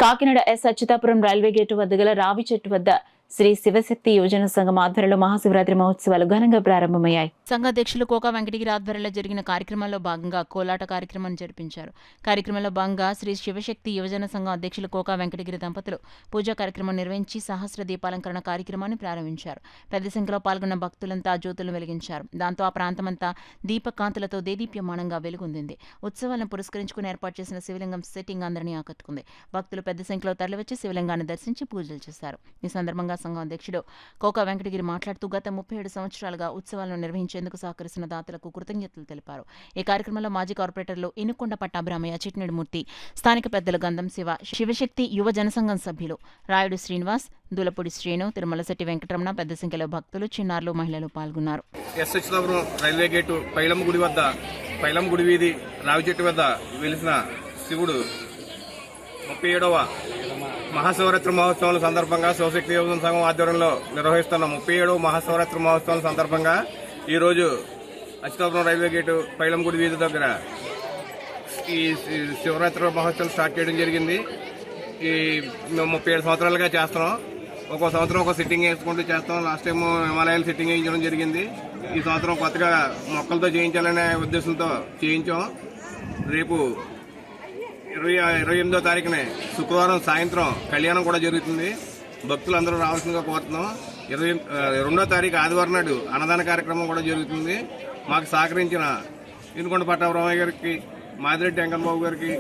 కాకినాడ ఎస్ Achyutapuram railway gate వద్ద గల రావి చెట్టు వద్ద శ్రీ శివశక్తి యువజన సంఘం ఆధ్వర్యంలో మహాశివరాత్రి మహోత్సవాలు ఘనంగా ప్రారంభమయ్యాయి. సంఘ అధ్యక్షులు కోకా వెంకటగిరి ఆధ్వర్యంలో జరిగిన కార్యక్రమంలో భాగంగా కోలాట కార్యక్రమాన్ని జరిపించారు. కార్యక్రమంలో భాగంగా శ్రీ శివశక్తి యువజన సంఘం అధ్యక్షులు కోకా వెంకటగిరి దంపతులు పూజా కార్యక్రమం నిర్వహించి సహస్ర దీపాలంకరణ కార్యక్రమాన్ని ప్రారంభించారు. పెద్ద సంఖ్యలో పాల్గొన్న భక్తులంతా జ్యోతులను వెలిగించారు. దాంతో ఆ ప్రాంతమంతా దీపకాంతులతో దేదీప్యమానంగా వెలుగొందింది. ఉత్సవాలను పురస్కరించుకుని ఏర్పాటు చేసిన శివలింగం సెట్టింగ్ అందరినీ ఆకట్టుకుంది. భక్తులు పెద్ద సంఖ్యలో తరలివచ్చి శివలింగాన్ని దర్శించి పూజలు చేశారు. ఈ సందర్భంగా సంఘం అధ్యక్షుడు కోకా వెంకటగిరి మాట్లాడుతూ గత 37 సంవత్సరాలుగా ఉత్సవాలను నిర్వహించేందుకు సహకరిస్తున్న దాతలకు కృతజ్ఞతలు తెలిపారు. ఈ కార్యక్రమంలో మాజీ కార్పొరేటర్లు ఇనుకొండ పట్టాభిరామయ్య, చిట్నేడుమూర్తి, స్థానిక పెద్దలు గంధం శివ, శివశక్తి యువ జనసంఘం సభ్యులు రాయుడు శ్రీనివాస్, దూలపూడి శ్రీను, తిరుమలశెట్టి వెంకటరమణ, పెద్ద సంఖ్యలో భక్తులు, చిన్నారులు, మహిళలు పాల్గొన్నారు. ఎస్ అచ్యుతాపురం రైల్వే గేటు పైలమ్మ గుడి వద్ద పైలమ్మ గుడి వీధి రావి చెట్టు వద్ద వెలిసిన శివుడు 37వ మహాశివరాత్రి మహోత్సవాల సందర్భంగా శివశక్తి యువజన సంఘం ఆధ్వర్యంలో నిర్వహిస్తున్న 37వ మహాశివరాత్రి మహోత్సవాల సందర్భంగా ఈరోజు అచ్యుతాపురం రైల్వే గేటు పైలమ్మ గుడి వీధి దగ్గర ఈ శివరాత్రి మహోత్సవం స్టార్ట్ చేయడం జరిగింది. ఈ మేము 37 సంవత్సరాలుగా చేస్తున్నాం. ఒక్కో సంవత్సరం ఒక సిట్టింగ్ వేసుకుంటూ చేస్తాం. లాస్ట్ టైం హిమాలయాలు సిట్టింగ్ వేయించడం జరిగింది. ఈ సంవత్సరం కొత్తగా మొక్కలతో చేయించాలనే ఉద్దేశంతో చేయించాం. రేపు 28వ తారీఖునే శుక్రవారం సాయంత్రం కళ్యాణం కూడా జరుగుతుంది. భక్తులందరూ రావాల్సిందిగా కోరుతున్నాం. 22వ తారీఖు ఆదివారం నాడు అన్నదాన కార్యక్రమం కూడా జరుగుతుంది. మాకు సహకరించిన ఇనుకొండ పట్టాభిరామయ్య గారికి, మాదిరెడ్డి వెంకన్నబాబు గారికి,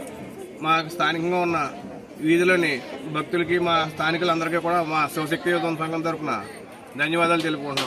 మాకు స్థానికంగా ఉన్న వీధిలోని భక్తులకి, మా స్థానికులందరికీ కూడా మా శివశక్తి యువజన సంఘం తరఫున ధన్యవాదాలు తెలుపుకుంటున్నాం.